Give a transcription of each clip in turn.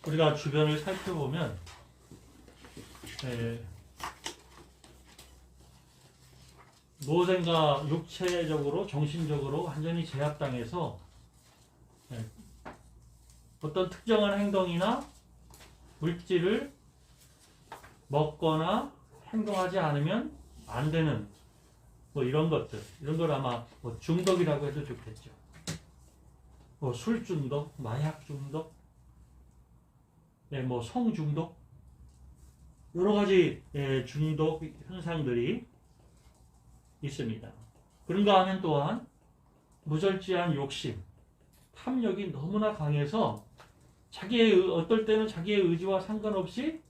우리가 주변을 살펴보면 무엇인가 육체적으로 정신적으로 완전히 제압당해서 어떤 특정한 행동이나 물질을 먹거나 행동하지 않으면 안 되는 뭐 이런 것들, 이런 걸 아마 뭐 중독이라고 해도 좋겠죠. 뭐 술 중독, 마약 중독, 뭐 성중독, 여러 가지 중독 현상들이 있습니다. 그런가 하면 또한 무절제한 욕심, 탐욕이 너무나 강해서 어떨 때는 자기의 의지와 상관없이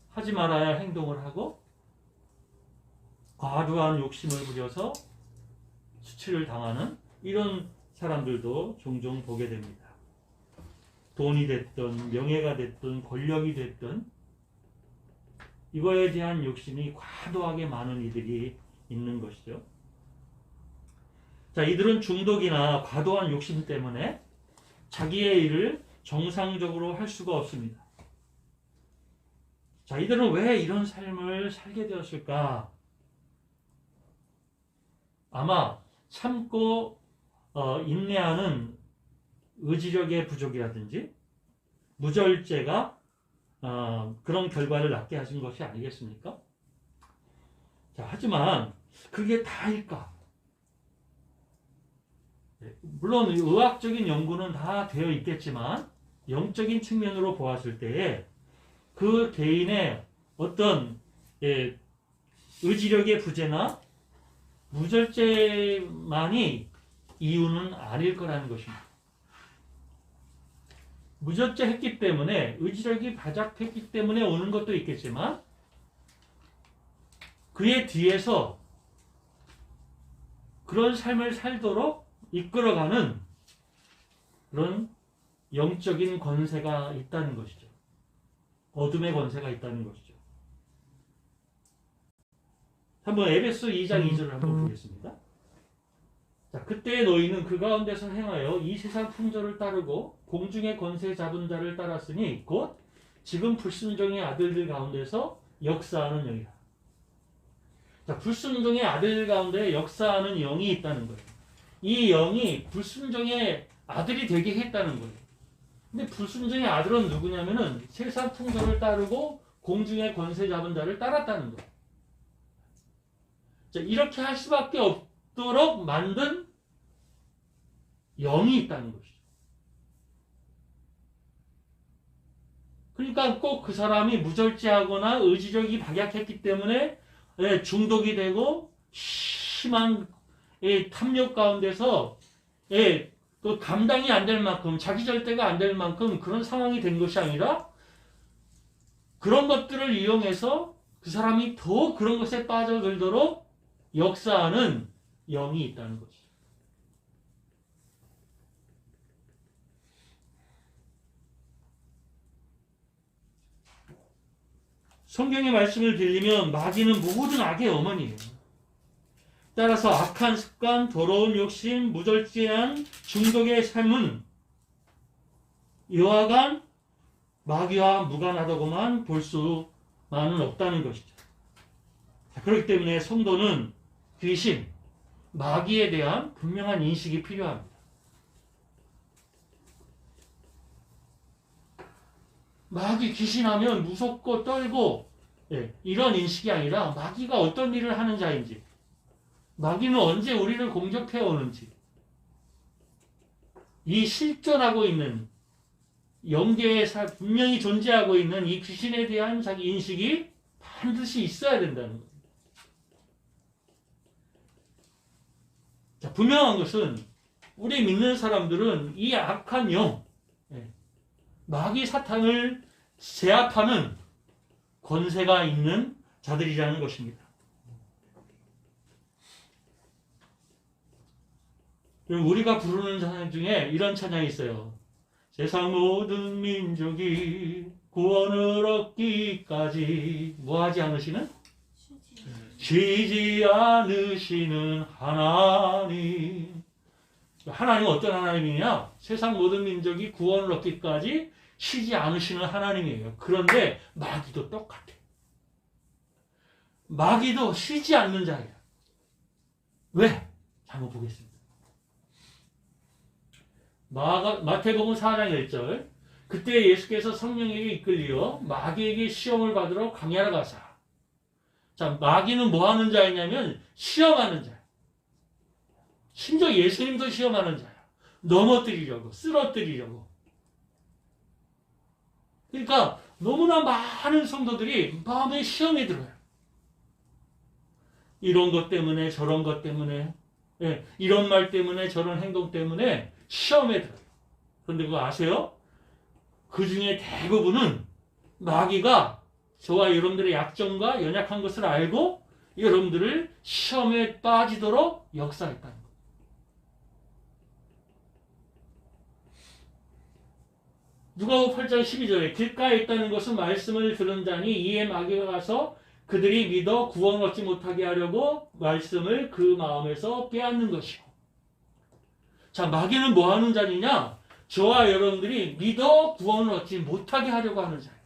하지 말아야 행동을 하고 과도한 욕심을 부려서 수치를 당하는 이런 사람들도 종종 보게 됩니다. 돈이 됐든 명예가 됐든 권력이 됐든 이거에 대한 욕심이 과도하게 많은 이들이 있는 것이죠. 자, 이들은 중독이나 과도한 욕심 때문에 자기의 일을 정상적으로 할 수가 없습니다. 자, 이들은 왜 이런 삶을 살게 되었을까? 아마 참고 인내하는 의지력의 부족이라든지 무절제가 그런 결과를 낳게 하신 것이 아니겠습니까? 자, 하지만 그게 다일까? 물론 의학적인 연구는 다 되어 있겠지만 영적인 측면으로 보았을 때에 그 개인의 어떤 의지력의 부재나 무절제만이 이유는 아닐 거라는 것입니다. 무절제 했기 때문에 의지력이 바닥했기 때문에 오는 것도 있겠지만 그의 뒤에서 그런 삶을 살도록 이끌어가는 그런 영적인 권세가 있다는 것이죠. 어둠의 권세가 있다는 것이죠. 한번 에베소 2장 2절을 한번 보겠습니다. 자, 그때의 너희는 그 가운데서 행하여 이 세상 풍조를 따르고 공중의 권세 잡은 자를 따랐으니 곧 지금 불순종의 아들들 가운데서 역사하는 영이라. 자, 불순종의 아들들 가운데 역사하는 영이 있다는 거예요. 이 영이 불순종의 아들이 되게 했다는 거예요. 근데 불순종의 아들은 누구냐면은 세상 풍조를 따르고 공중의 권세 잡은 자를 따랐다는 거예요. 자, 이렇게 할 수밖에 없도록 만든 영이 있다는 것이죠. 그러니까 꼭 그 사람이 무절제하거나 의지력이 박약했기 때문에 중독이 되고 심한 탐욕 가운데서 그 감당이 안 될 만큼 자기 절대가 안 될 만큼 그런 상황이 된 것이 아니라 그런 것들을 이용해서 그 사람이 더 그런 것에 빠져들도록 역사하는 영이 있다는 것이죠. 성경의 말씀을 빌리면 마귀는 모든 악의 어머니예요. 따라서 악한 습관, 더러운 욕심, 무절제한 중독의 삶은 여하간 마귀와 무관하다고만 볼 수만은 없다는 것이죠. 그렇기 때문에 성도는 귀신, 마귀에 대한 분명한 인식이 필요합니다. 마귀 귀신하면 무섭고 떨고 이런 인식이 아니라 마귀가 어떤 일을 하는 자인지, 마귀는 언제 우리를 공격해 오는지, 이 실존하고 있는 영계에 분명히 존재하고 있는 이 귀신에 대한 자기 인식이 반드시 있어야 된다는 겁니다. 자, 분명한 것은 우리 믿는 사람들은 이 악한 영, 마귀 사탄을 제압하는 권세가 있는 자들이라는 것입니다. 우리가 부르는 찬양 중에 이런 찬양이 있어요. 세상 모든 민족이 구원을 얻기까지 뭐하지 않으시는? 쉬지 않으시는 하나님. 하나님은 어떤 하나님이냐? 세상 모든 민족이 구원을 얻기까지 쉬지 않으시는 하나님이에요. 그런데 마귀도 똑같아. 마귀도 쉬지 않는 자예요. 왜? 자, 한번 보겠습니다. 마태복음 4장 1절. 그때 예수께서 성령에게 이끌리어 마귀에게 시험을 받으러 광야로 가사. 자, 마귀는 뭐 하는 자이냐면 시험하는 자. 심지어 예수님도 시험하는 자야. 넘어뜨리려고, 쓰러뜨리려고. 그러니까 너무나 많은 성도들이 마음에 시험에 들어요. 이런 것 때문에 저런 것 때문에 이런 말 때문에 저런 행동 때문에 시험에 들어요. 그런데 그거 아세요? 그 중에 대부분은 마귀가 저와 여러분들의 약점과 연약한 것을 알고 여러분들을 시험에 빠지도록 역사했다는 거예요. 누가복음 8장 12절에 길가에 있다는 것은 말씀을 들은 자니 이에 마귀가 가서 그들이 믿어 구원 얻지 못하게 하려고 말씀을 그 마음에서 빼앗는 것이요. 자, 마귀는 뭐 하는 자냐? 저와 여러분들이 믿어 구원을 얻지 못하게 하려고 하는 자예요.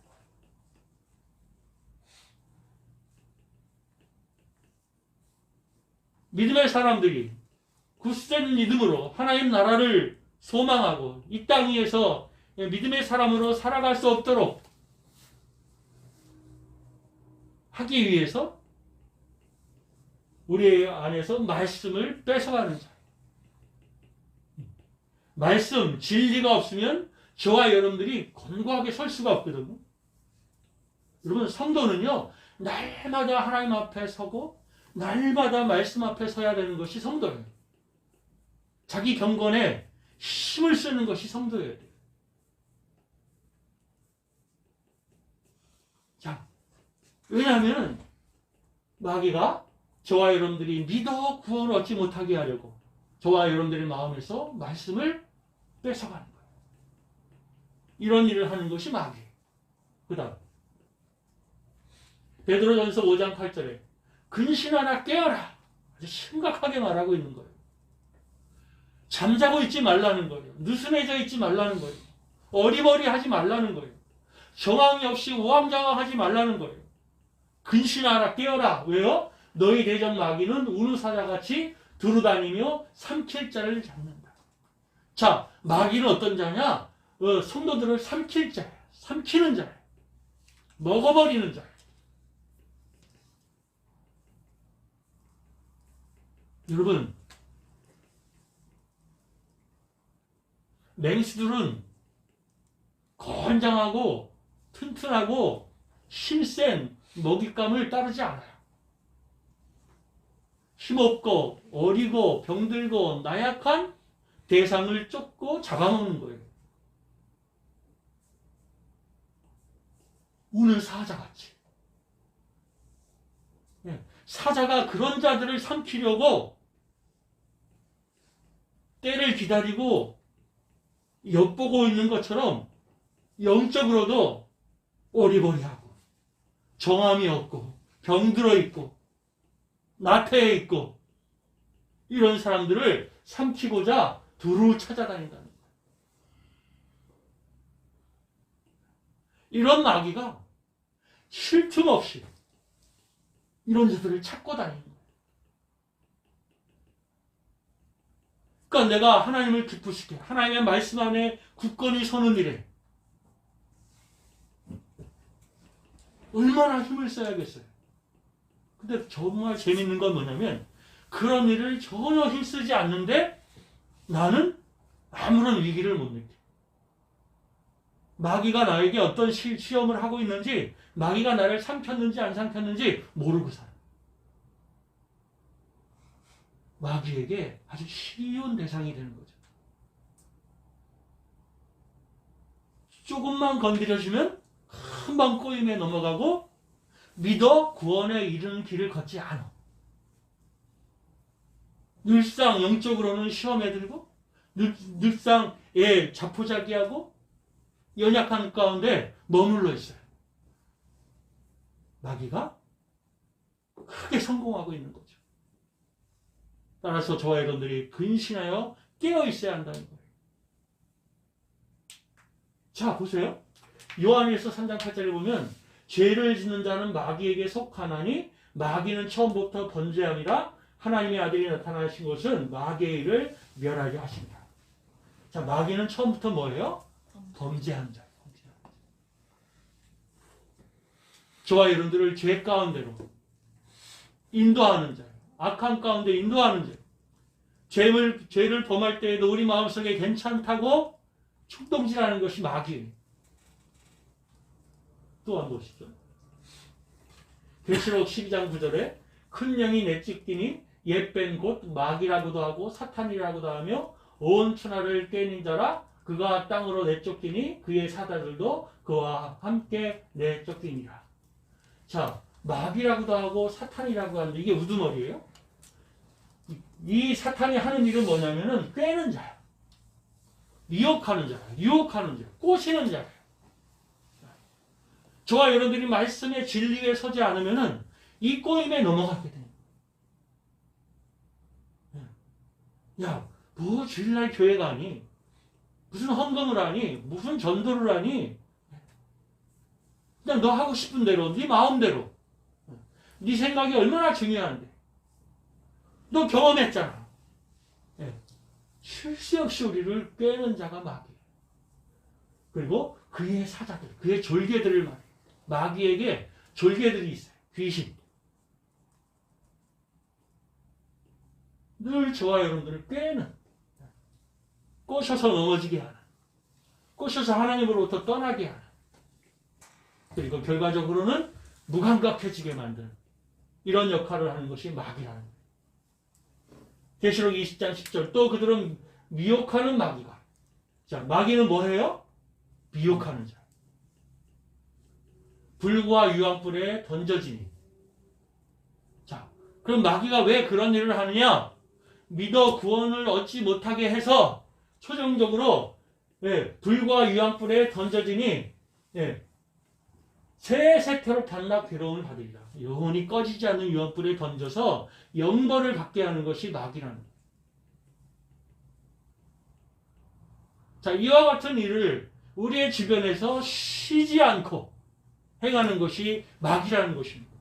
믿음의 사람들이 굳센 믿음으로 하나님 나라를 소망하고 이 땅 위에서 믿음의 사람으로 살아갈 수 없도록 하기 위해서 우리 안에서 말씀을 뺏어가는 자예요. 말씀, 진리가 없으면 저와 여러분들이 견고하게 설 수가 없거든요. 여러분, 성도는요, 날마다 하나님 앞에 서고 날마다 말씀 앞에 서야 되는 것이 성도예요. 자기 경건에 힘을 쓰는 것이 성도예요. 자, 왜냐하면 마귀가 저와 여러분들이 믿어 구원을 얻지 못하게 하려고 저와 여러분들의 마음에서 말씀을 뺏어가는 거예요. 이런 일을 하는 것이 마귀예요. 그 다음 베드로전서 5장 8절에 근신하라 깨어라 아주 심각하게 말하고 있는 거예요. 잠자고 있지 말라는 거예요. 느슨해져 있지 말라는 거예요. 어리버리하지 말라는 거예요. 정황이 없이 우왕좌왕하지 말라는 거예요. 근신하라 깨어라. 왜요? 너희 대적 마귀는 우는 사자같이 두루다니며 삼킬 자를 잡는다. 자, 마귀는 어떤 자냐? 성도들을 삼킬 자예요. 삼키는 자예요. 먹어버리는 자예요. 여러분, 맹수들은 건장하고 튼튼하고 힘센 먹잇감을 따르지 않아요. 힘없고 어리고 병들고 나약한 대상을 쫓고 잡아먹는 거예요. 우는 사자같이. 사자가 그런 자들을 삼키려고 때를 기다리고 엿보고 있는 것처럼 영적으로도 어리버리하고 정함이 없고 병들어 있고 나태해 있고 이런 사람들을 삼키고자 두루 찾아다닌다는 거예요. 이런 마귀가 쉴 틈 없이 이런 자들을 찾고 다니는 거예요. 그러니까 내가 하나님을 기쁘시게 하나님의 말씀 안에 굳건히 서는 일에 얼마나 힘을 써야겠어요. 근데 정말 재밌는 건 뭐냐면 그런 일을 전혀 힘쓰지 않는데 나는 아무런 위기를 못 느껴. 마귀가 나에게 어떤 시험을 하고 있는지 마귀가 나를 삼켰는지 안 삼켰는지 모르고 살아. 마귀에게 아주 쉬운 대상이 되는 거죠. 조금만 건드려주면 금방 꼬임에 넘어가고 믿어 구원에 이르는 길을 걷지 않아. 늘상 영적으로는 시험에 들고 늘상 자포자기하고 연약한 가운데 머물러 있어요. 마귀가 크게 성공하고 있는 거죠. 따라서 저와 여러분들이 근신하여 깨어 있어야 한다는 거예요. 자, 보세요. 요한일서 3장 8절에 보면 죄를 짓는 자는 마귀에게 속하나니 마귀는 처음부터 번제함이라 하나님의 아들이 나타나신 것은 마귀의 일을 멸하려 하십니다. 자, 마귀는 처음부터 뭐예요? 범죄한 자예요. 저와 여러분들을 죄 가운데로 인도하는 자예요. 악한 가운데 인도하는 자예요. 죄를 범할 때에도 우리 마음속에 괜찮다고 충동질하는 것이 마귀예요. 또한 보시죠. 계시록 12장 9절에 큰 영이 내쫓기니 옛뺀 곧 마귀라고도 하고 사탄이라고도 하며 온 천하를 꿰는 자라 그가 땅으로 내쫓기니 그의 사자들도 그와 함께 내쫓기니라. 자, 마귀라고도 하고 사탄이라고 하는데 이게 우두머리예요? 이 사탄이 하는 일은 뭐냐면은 꿰는 자야. 미혹하는 자야. 유혹하는 자야. 꼬시는 자야. 저와 여러분들이 말씀의 진리에 서지 않으면은 이 꼬임에 넘어가게 됩니다. 야, 뭐 주일날 교회 가니? 무슨 헌금을 하니? 무슨 전도를 하니? 그냥 너 하고 싶은 대로, 네 마음대로. 네 생각이 얼마나 중요한데. 너 경험했잖아. 쉴 새 없이 우리를 꿰는 자가 마귀예요. 그리고 그의 사자들, 그의 졸개들을 말해요. 마귀에게 졸개들이 있어요. 귀신. 늘 저와 여러분들을 꿰는, 꼬셔서 넘어지게 하는, 꼬셔서 하나님으로부터 떠나게 하는, 그리고 결과적으로는 무감각해지게 만드는 이런 역할을 하는 것이 마귀라는 거예요. 계시록 20장 10절 또 그들은 미혹하는 마귀가. 자, 마귀는 뭐예요? 미혹하는 자. 불과 유황불에 던져지니. 자, 그럼 마귀가 왜 그런 일을 하느냐? 믿어 구원을 얻지 못하게 해서 초정적으로 불과 유황불에 던져지니 새 세태로 반락 괴로움을 받으리라. 영원히 꺼지지 않는 유황불에 던져서 영벌을 받게 하는 것이 마귀라는 거예요. 자, 이와 같은 일을 우리의 주변에서 쉬지 않고 행하는 것이 마귀라는 것입니다.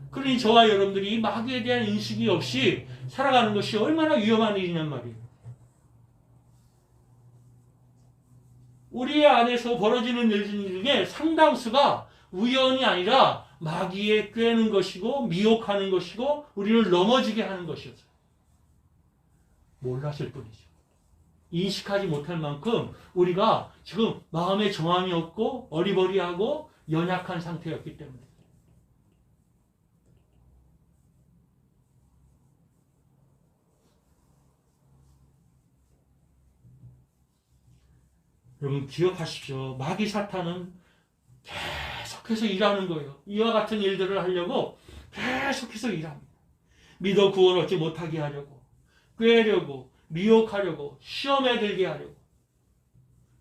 그러니 저와 여러분들이 이 마귀에 대한 인식이 없이 살아가는 것이 얼마나 위험한 일이냔 말이에요. 우리 안에서 벌어지는 일 중에 상당수가 우연이 아니라 마귀에 꿰는 것이고 미혹하는 것이고 우리를 넘어지게 하는 것이었어요. 몰랐을 뿐이죠. 인식하지 못할 만큼 우리가 지금 마음에 정함이 없고 어리버리하고 연약한 상태였기 때문에. 여러분 기억하십시오. 마귀 사탄은 계속해서 일하는 거예요. 이와 같은 일들을 하려고 계속해서 일합니다. 믿어 구원 얻지 못하게 하려고, 꿰려고, 미혹하려고, 시험에 들게 하려고,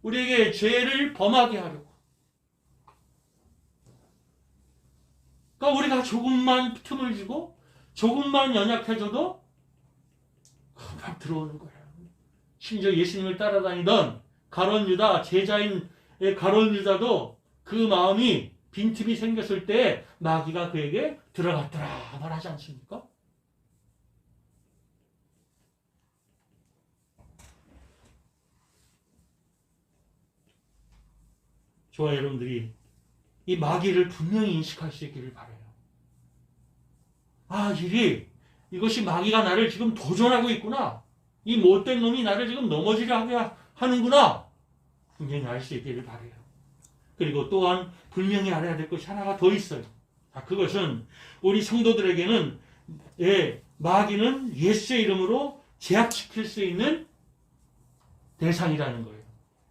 우리에게 죄를 범하게 하려고. 그러니까 우리가 조금만 틈을 주고 조금만 연약해져도 금방 들어오는 거예요. 심지어 예수님을 따라다니던 가룟 유다, 제자인 가룟 유다도 그 마음이 빈틈이 생겼을 때 마귀가 그에게 들어갔더라 말하지 않습니까? 저와 여러분들이 이 마귀를 분명히 인식할 수 있기를 바라요. 아, 이것이 마귀가 나를 지금 도전하고 있구나. 이 못된 놈이 나를 지금 넘어지려 하는구나. 분명히 알 수 있기를 바라요. 그리고 또한 분명히 알아야 될 것이 하나가 더 있어요. 그것은 우리 성도들에게는 마귀는 예수의 이름으로 제압시킬 수 있는 대상이라는 거예요.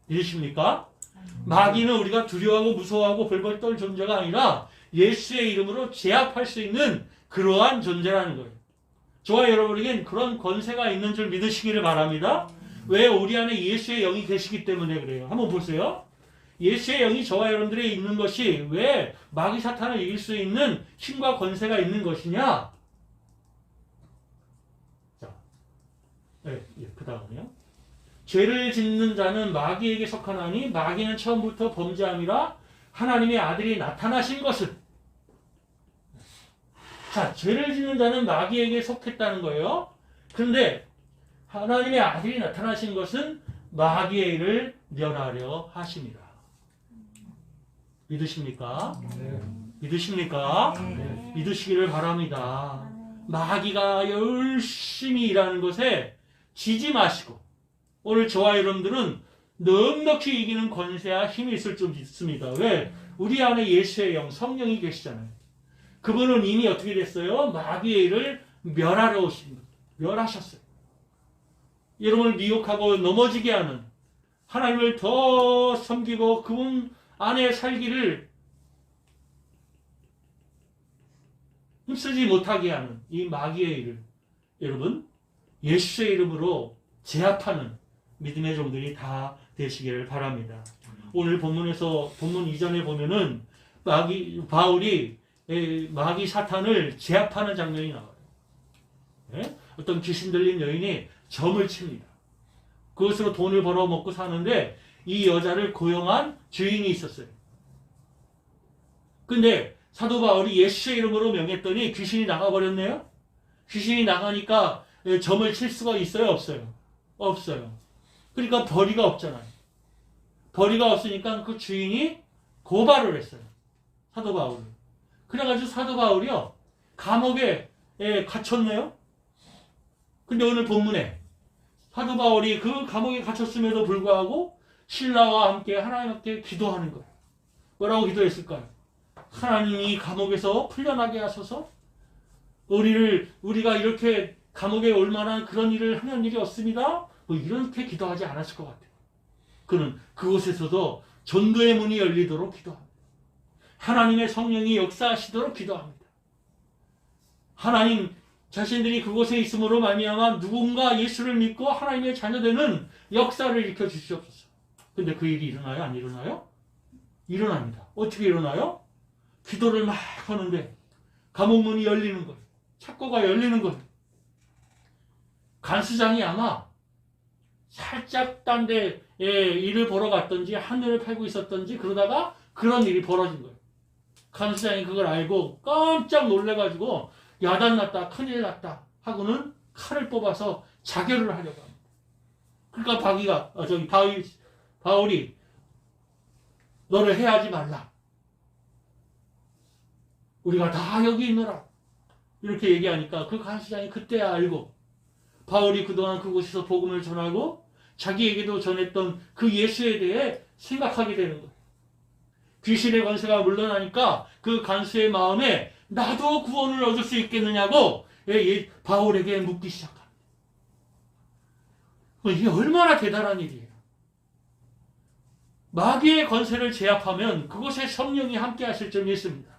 믿으십니까? 마귀는 우리가 두려워하고 무서워하고 벌벌 떨 존재가 아니라 예수의 이름으로 제압할 수 있는 그러한 존재라는 거예요. 저와 여러분에겐 그런 권세가 있는 줄 믿으시기를 바랍니다. 왜? 우리 안에 예수의 영이 계시기 때문에 그래요. 한번 보세요. 예수의 영이 저와 여러분들에 있는 것이 왜 마귀 사탄을 이길 수 있는 힘과 권세가 있는 것이냐? 자, 그 다음에요. 죄를 짓는 자는 마귀에게 속하나니 마귀는 처음부터 범죄함이라 하나님의 아들이 나타나신 것은. 자, 죄를 짓는 자는 마귀에게 속했다는 거예요. 그런데 하나님의 아들이 나타나신 것은 마귀의 일을 멸하려 하십니다. 믿으십니까? 네. 믿으십니까? 네. 믿으시기를 바랍니다. 마귀가 열심히 일하는 것에 지지 마시고 오늘 저와 여러분들은 넉넉히 이기는 권세와 힘이 있을 줄 믿습니다. 왜? 우리 안에 예수의 영, 성령이 계시잖아요. 그분은 이미 어떻게 됐어요? 마귀의 일을 멸하러 오신 것. 멸하셨어요. 여러분을 미혹하고 넘어지게 하는, 하나님을 더 섬기고 그분 안에 살기를 힘쓰지 못하게 하는 이 마귀의 일을 여러분 예수의 이름으로 제압하는 믿음의 종들이 다 되시기를 바랍니다. 오늘 본문에서 본문 이전에 보면은 바울이 마귀 사탄을 제압하는 장면이 나와요. 예? 어떤 귀신 들린 여인이 점을 칩니다. 그것으로 돈을 벌어 먹고 사는데 이 여자를 고용한 주인이 있었어요. 근데 사도 바울이 예수의 이름으로 명했더니 귀신이 나가버렸네요. 귀신이 나가니까 점을 칠 수가 있어요? 없어요? 없어요. 그러니까 벌이가 없잖아요. 벌이가 없으니까 그 주인이 고발을 했어요. 사도 바울을. 그래가지고 사도 바울이요. 감옥에 갇혔네요. 근데 오늘 본문에 사도 바울이 그 감옥에 갇혔음에도 불구하고 신라와 함께 하나님께 기도하는 거예요. 뭐라고 기도했을까요? 하나님이 감옥에서 풀려나게 하소서. 우리가 이렇게 감옥에 올 만한 그런 일을 하는 일이 없습니다. 뭐 이렇게 기도하지 않았을 것 같아요. 그는 그곳에서도 전도의 문이 열리도록 기도합니다. 하나님의 성령이 역사하시도록 기도합니다. 하나님 자신들이 그곳에 있음으로 말미암아 누군가 예수를 믿고 하나님의 자녀되는 역사를 일으켜 주시옵소서. 근데 그 일이 일어나요? 안 일어나요? 일어납니다. 어떻게 일어나요? 기도를 막 하는데 감옥 문이 열리는 거예요. 창고가 열리는 거예요. 간수장이 아마 살짝 딴 데 일을 보러 갔던지 하늘을 팔고 있었던지 그러다가 그런 일이 벌어진 거예요. 간수장이 그걸 알고 깜짝 놀래가지고 야단났다, 큰일 났다 하고는 칼을 뽑아서 자결을 하려고 합니다. 그러니까 바울이 너를 해하지 말라. 우리가 다 여기 있노라. 이렇게 얘기하니까 그 간수장이 그때야 알고 바울이 그동안 그곳에서 복음을 전하고 자기에게도 전했던 그 예수에 대해 생각하게 되는 거예요. 귀신의 권세가 물러나니까 그 간수의 마음에 나도 구원을 얻을 수 있겠느냐고 바울에게 묻기 시작합니다. 이게 얼마나 대단한 일이에요. 마귀의 권세를 제압하면 그곳에 성령이 함께 하실 줄 믿습니다.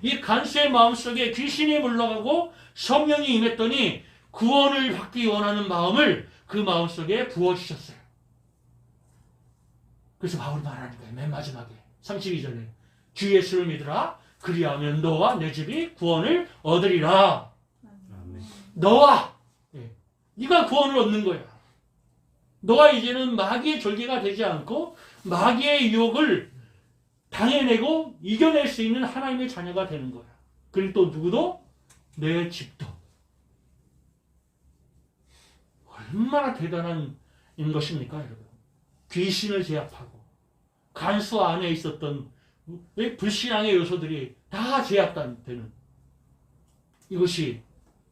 이 간수의 마음속에 귀신이 물러가고 성령이 임했더니 구원을 받기 원하는 마음을 그 마음속에 부어주셨어요. 그래서 바울이 말하는 거예요. 맨 마지막에 32절에 주 예수를 믿으라. 그리하면 너와 내 집이 구원을 얻으리라. 너와 네가 구원을 얻는 거야. 너가 이제는 마귀의 졸개가 되지 않고 마귀의 유혹을 당해내고 이겨낼 수 있는 하나님의 자녀가 되는 거야. 그리고 또 누구도? 내 집도. 얼마나 대단한 것입니까, 여러분? 귀신을 제압하고 간수 안에 있었던 불신앙의 요소들이 다 제압되는 이것이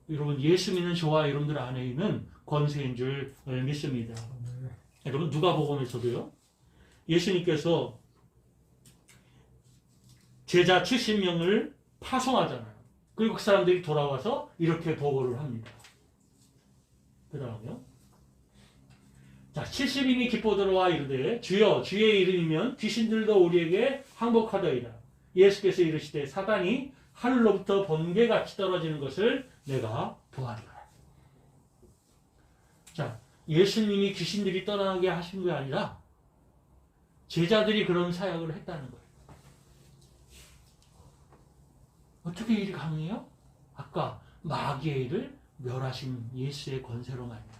여러분 예수 믿는 저와 여러분들 안에 있는 권세인 줄 믿습니다. 여러분 누가복음에서도요. 예수님께서 제자 70명을 파송하잖아요. 그리고 그 사람들이 돌아와서 이렇게 보고를 합니다. 그 다음에요. 자, 70인이 기뻐 들어와 이르되 주여 주의 이름이면 귀신들도 우리에게 항복하더이다. 예수께서 이르시되 사단이 하늘로부터 번개같이 떨어지는 것을 내가 보았노라. 자, 예수님이 귀신들이 떠나게 하신 게 아니라 제자들이 그런 사역을 했다는 거예요. 어떻게 일이 가능해요? 아까 마귀의 일을 멸하신 예수의 권세로 말이야.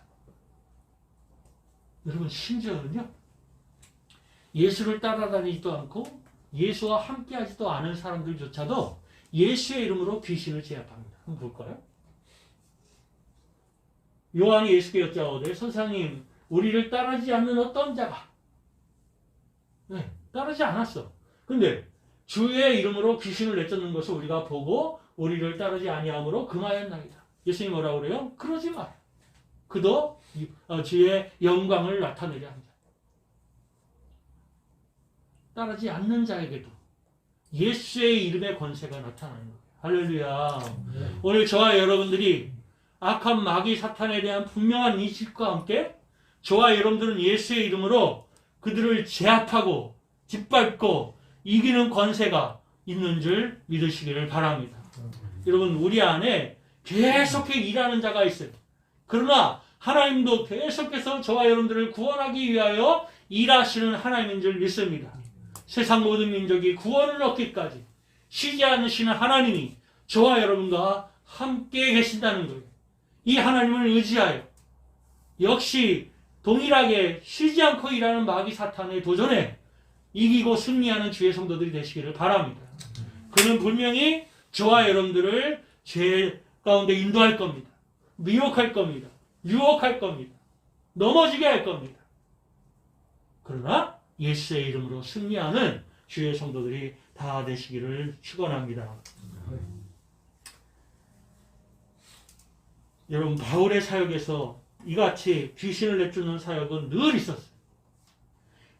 여러분 심지어는요. 예수를 따라다니지도 않고 예수와 함께하지도 않은 사람들조차도 예수의 이름으로 귀신을 제압합니다. 한번 볼까요? 요한이 예수께 여쭤오되 선생님 우리를 따르지 않는 어떤 자가 따르지 않았어. 근데 주의 이름으로 귀신을 내쫓는 것을 우리가 보고 우리를 따르지 아니함으로 금하였나이다. 예수님이 뭐라고 그래요? 그러지 마. 그도 주의 영광을 나타내려 합니다. 따르지 않는 자에게도 예수의 이름의 권세가 나타나는 거예요. 할렐루야. 오늘 저와 여러분들이 악한 마귀 사탄에 대한 분명한 인식과 함께 저와 여러분들은 예수의 이름으로 그들을 제압하고 짓밟고 이기는 권세가 있는 줄 믿으시기를 바랍니다. 여러분 우리 안에 계속해 일하는 자가 있어요. 그러나 하나님도 계속해서 저와 여러분들을 구원하기 위하여 일하시는 하나님인 줄 믿습니다. 세상 모든 민족이 구원을 얻기까지 쉬지 않으시는 하나님이 저와 여러분과 함께 계신다는 거예요. 이 하나님을 의지하여 역시 동일하게 쉬지 않고 일하는 마귀 사탄의 도전에 이기고 승리하는 주의 성도들이 되시기를 바랍니다. 그는 분명히 저와 여러분들을 죄 가운데 인도할 겁니다. 미혹할 겁니다. 유혹할 겁니다. 넘어지게 할 겁니다. 그러나 예수의 이름으로 승리하는 주의 성도들이 다 되시기를 축원합니다. 여러분 바울의 사역에서 이같이 귀신을 내쫓는 사역은 늘 있었어요.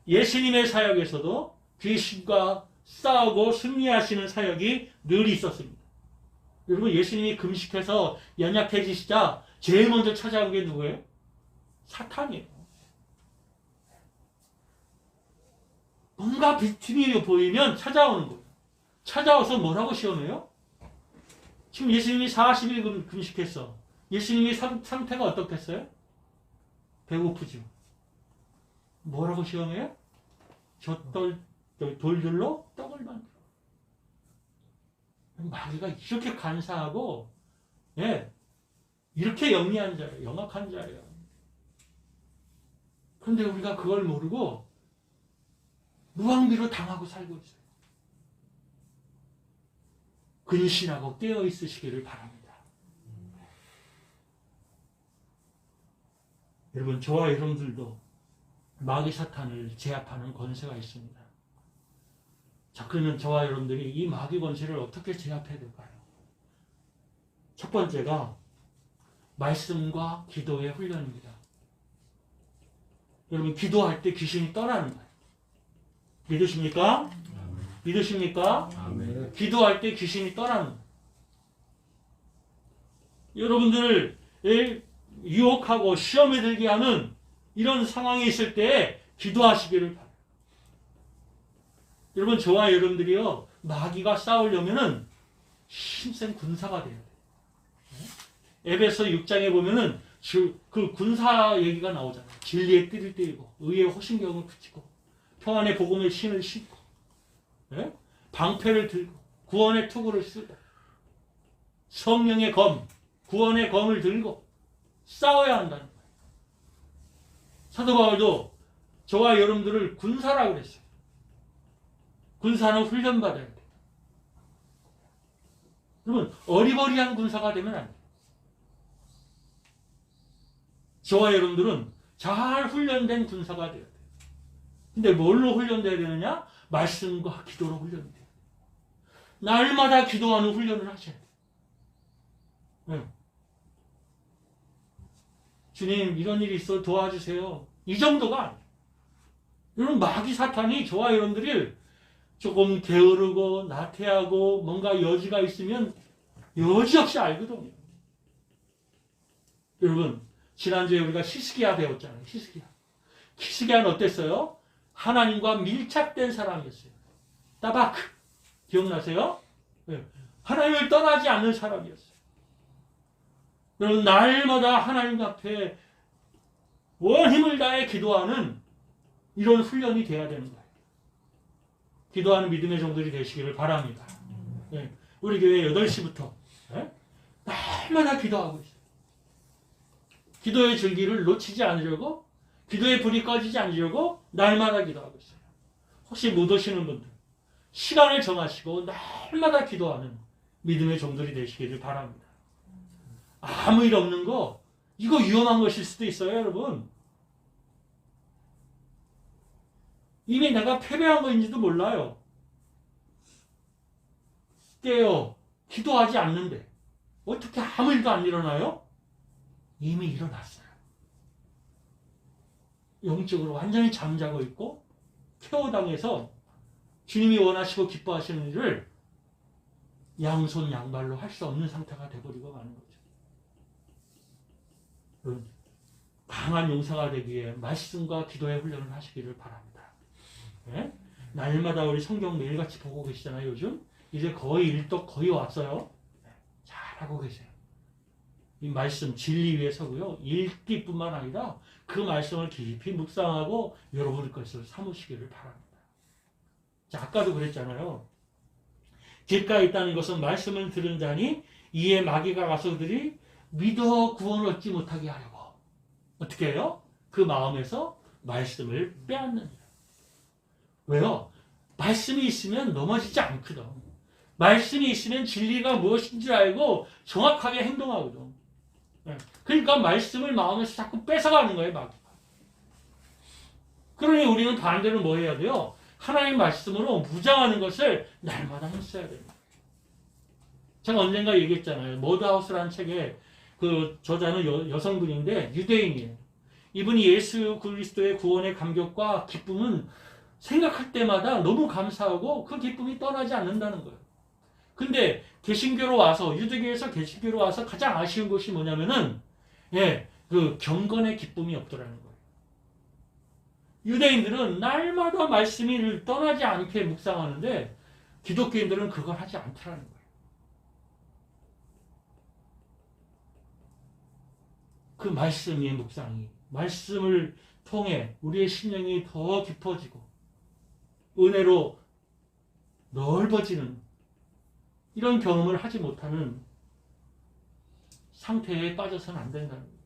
예수님의 사역에서도 귀신과 싸우고 승리하시는 사역이 늘 있었습니다. 여러분 예수님이 금식해서 연약해지시자 제일 먼저 찾아온 게 누구예요? 사탄이에요. 뭔가 빈틈이 보이면 찾아오는 거예요. 찾아와서 뭐라고 시험해요? 지금 예수님이 40일 금식했어. 예수님이 상태가 어떻겠어요? 배고프죠. 뭐라고 시험해요? 돌들로 떡을 만들어. 마귀가 이렇게 간사하고, 이렇게 영리한 자예요. 영악한 자예요. 그런데 우리가 그걸 모르고 무방비로 당하고 살고 있어요. 근신하고 깨어 있으시기를 바랍니다. 여러분 저와 여러분들도 마귀 사탄을 제압하는 권세가 있습니다. 자, 그러면 저와 여러분들이 이 마귀 권세를 어떻게 제압해야 될까요? 첫 번째가 말씀과 기도의 훈련입니다. 여러분 기도할 때 귀신이 떠나는 거예요. 믿으십니까? 믿으십니까? 아멘. 기도할 때 귀신이 떠나는 거예요. 여러분들을 유혹하고 시험에 들게 하는 이런 상황이 있을 때 기도하시기를 바랍니다. 여러분 저와 여러분들이요 마귀가 싸우려면은 힘센 군사가 돼야 돼요. 에베소 6장에 보면은 그 군사 얘기가 나오잖아요. 진리의 띠를 띠고 의의 호신경을 붙이고 평안의 복음의 신을 신고 방패를 들고 구원의 투구를 쓰고 성령의 검, 구원의 검을 들고 싸워야 한다는 거예요. 사도 바울도 저와 여러분들을 군사라고 그랬어요. 군사는 훈련받아야 돼요. 여러분 어리버리한 군사가 되면 안 돼요. 저와 여러분들은 잘 훈련된 군사가 되어야 돼요. 근데 뭘로 훈련돼야 되느냐? 말씀과 기도로 훈련돼야 돼요. 날마다 기도하는 훈련을 하셔야 돼요. 네. 주님 이런 일이 있어 도와주세요. 이 정도가 아니에요. 여러분 마귀 사탄이 저와 여러분들을 조금 게으르고 나태하고 뭔가 여지가 있으면 여지없이 알거든요. 여러분 지난주에 우리가 히스기야 배웠잖아요. 히스기야는 어땠어요? 하나님과 밀착된 사람이었어요. 따바크 기억나세요? 하나님을 떠나지 않는 사람이었어요. 여러분 날마다 하나님 앞에 온 힘을 다해 기도하는 이런 훈련이 돼야 되는 거예요. 기도하는 믿음의 종들이 되시기를 바랍니다. 우리 교회 8시부터 날마다 기도하고 있어요. 기도의 줄기를 놓치지 않으려고 기도의 불이 꺼지지 않으려고 날마다 기도하고 있어요. 혹시 못 오시는 분들 시간을 정하시고 날마다 기도하는 믿음의 종들이 되시기를 바랍니다. 아무 일 없는 거 이거 위험한 것일 수도 있어요, 여러분. 이미 내가 패배한 거인지도 몰라요. 깨어 기도하지 않는데 어떻게 아무 일도 안 일어나요? 이미 일어났어요. 영적으로 완전히 잠자고 있고 쾌호당해서 주님이 원하시고 기뻐하시는 일을 양손 양발로 할 수 없는 상태가 돼버리고 마는 거죠. 강한 용사가 되기 위해 말씀과 기도의 훈련을 하시기를 바랍니다. 네? 날마다 우리 성경 매일같이 보고 계시잖아요. 요즘 이제 거의 일독 거의 왔어요. 잘하고 계세요. 이 말씀 진리 위에 서고요. 읽기뿐만 아니라 그 말씀을 깊이 묵상하고 여러분의 것을 삼으시기를 바랍니다. 자, 아까도 그랬잖아요. 길가에 있다는 것은 말씀을 들은 자니 이에 마귀가 가서 그들이 믿어 구원을 얻지 못하게 하려고 어떻게 해요? 그 마음에서 말씀을 빼앗느니라. 왜요? 말씀이 있으면 넘어지지 않거든. 말씀이 있으면 진리가 무엇인 줄 알고 정확하게 행동하거든. 그러니까 말씀을 마음에서 자꾸 뺏어가는 거예요, 마귀가. 그러니 우리는 반대로 뭐 해야 돼요? 하나님 말씀으로 무장하는 것을 날마다 했어야 됩니다. 제가 언젠가 얘기했잖아요. 머드하우스라는 책에 그 저자는 여성분인데 유대인이에요. 이분이 예수 그리스도의 구원의 감격과 기쁨은 생각할 때마다 너무 감사하고 그 기쁨이 떠나지 않는다는 거예요. 근데 개신교로 와서 유대교에서 개신교로 와서 가장 아쉬운 것이 뭐냐면은 그 경건의 기쁨이 없더라는 거예요. 유대인들은 날마다 말씀을 떠나지 않게 묵상하는데 기독교인들은 그걸 하지 않더라는 거예요. 그 말씀의 묵상이 말씀을 통해 우리의 심령이 더 깊어지고 은혜로 넓어지는 이런 경험을 하지 못하는 상태에 빠져서는 안 된다는 거예요.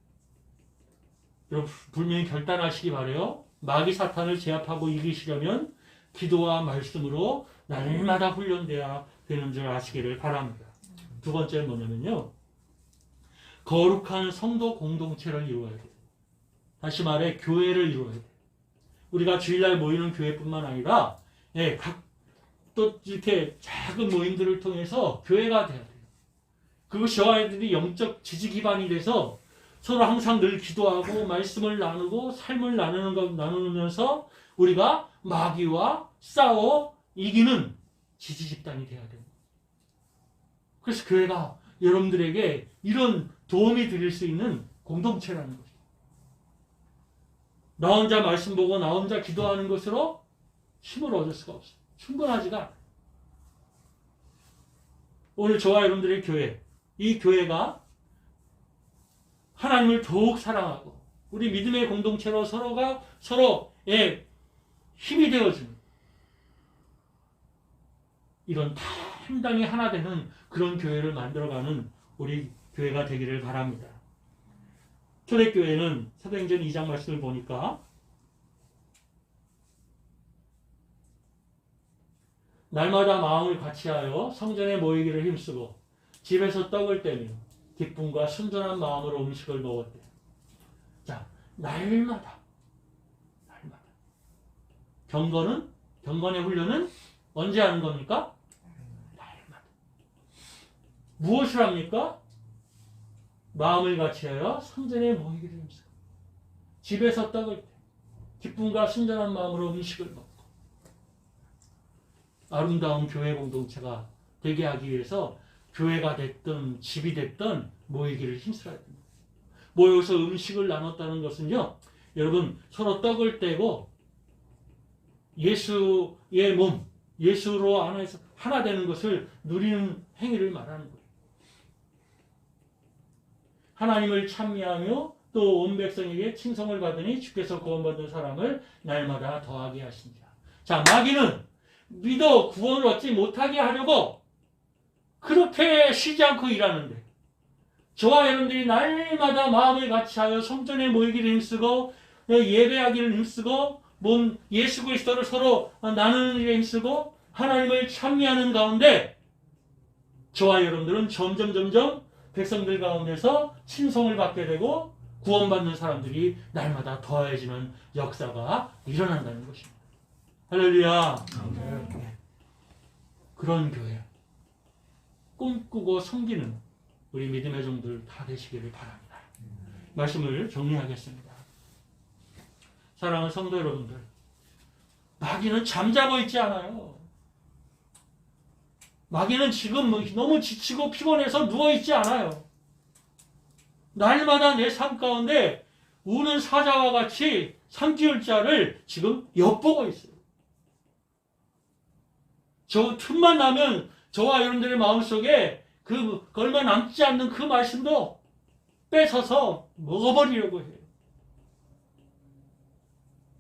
여러분 분명히 결단하시기 바라요. 마귀 사탄을 제압하고 이기시려면 기도와 말씀으로 날마다 훈련돼야 되는 줄 아시기를 바랍니다. 두 번째는 뭐냐면요. 거룩한 성도 공동체를 이루어야 돼요. 다시 말해 교회를 이루어야 돼요. 우리가 주일날 모이는 교회뿐만 아니라 또 이렇게 작은 모임들을 통해서 교회가 돼야 돼요. 그것이 저와 아이들이 영적 지지 기반이 돼서 서로 항상 늘 기도하고 말씀을 나누고 삶을 나누면서 우리가 마귀와 싸워 이기는 지지 집단이 돼야 됩니다. 그래서 교회가 여러분들에게 이런 도움이 드릴 수 있는 공동체라는 거죠. 나 혼자 말씀 보고 나 혼자 기도하는 것으로 힘을 얻을 수가 없어요. 충분하지가 않아요. 오늘 저와 여러분들의 교회, 이 교회가 하나님을 더욱 사랑하고 우리 믿음의 공동체로 서로가 서로의 힘이 되어주는 이런 당당히 하나 되는 그런 교회를 만들어가는 우리 교회가 되기를 바랍니다. 초대교회는 사도행전 2장 말씀을 보니까 날마다 마음을 같이하여 성전에 모이기를 힘쓰고 집에서 떡을 떼며 기쁨과 순전한 마음으로 음식을 먹었대. 자, 날마다. 경건의 훈련은 언제 하는 겁니까? 날마다. 무엇을 합니까? 마음을 같이하여 성전에 모이기를 힘쓰고 집에서 떡을 떼 기쁨과 순전한 마음으로 음식을 먹고 아름다운 교회 공동체가 되게 하기 위해서 교회가 됐든 집이 됐든 모이기를 힘써야 됩니다. 모여서 음식을 나눴다는 것은요. 여러분 서로 떡을 떼고 예수의 몸, 예수로 안에서 하나 되는 것을 누리는 행위를 말하는 거예요. 하나님을 찬미하며 또 온 백성에게 칭송을 받으니 주께서 구원받는 사람을 날마다 더하게 하시니라. 자, 마귀는 믿어 구원을 얻지 못하게 하려고 그렇게 쉬지 않고 일하는데 저와 여러분들이 날마다 마음을 같이하여 성전에 모이기를 힘쓰고 예배하기를 힘쓰고 예수 그리스도를 서로 나누는 일에 힘쓰고 하나님을 찬미하는 가운데 저와 여러분들은 점점 백성들 가운데서 친송을 받게 되고 구원받는 사람들이 날마다 더해지는 역사가 일어난다는 것입니다. 할렐루야. 그런 교회 꿈꾸고 섬기는 우리 믿음의 종들 다 되시기를 바랍니다. 말씀을 정리하겠습니다. 사랑하는 성도 여러분들, 마귀는 잠자고 있지 않아요. 마귀는 지금 너무 지치고 피곤해서 누워있지 않아요. 날마다 내 삶 가운데 우는 사자와 같이 삼키울자를 지금 엿보고 있어요. 저 틈만 나면 저와 여러분들의 마음속에 그 얼마 남지 않는 그 말씀도 뺏어서 먹어버리려고 해요.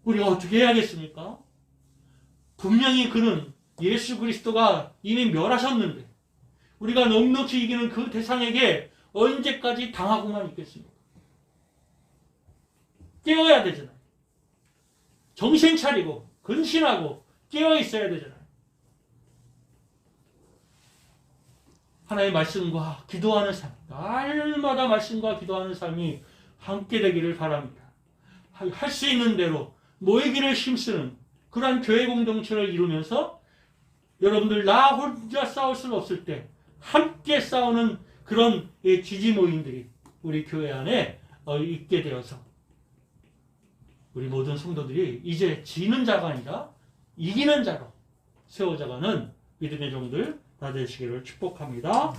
우리가 어떻게 해야겠습니까? 분명히 그는 예수 그리스도가 이미 멸하셨는데 우리가 넉넉히 이기는 그 대상에게 언제까지 당하고만 있겠습니까? 깨어야 되잖아요. 정신 차리고 근신하고 깨어 있어야 되잖아요. 하나님의 말씀과 기도하는 삶, 날마다 말씀과 기도하는 삶이 함께 되기를 바랍니다. 할 수 있는 대로 모이기를 힘쓰는 그러한 교회 공동체를 이루면서 여러분들 나 혼자 싸울 수는 없을 때 함께 싸우는 그런 지지 모임들이 우리 교회 안에 있게 되어서 우리 모든 성도들이 이제 지는 자가 아니라 이기는 자로 세워져가는 믿음의 종들 다 되시기를 축복합니다.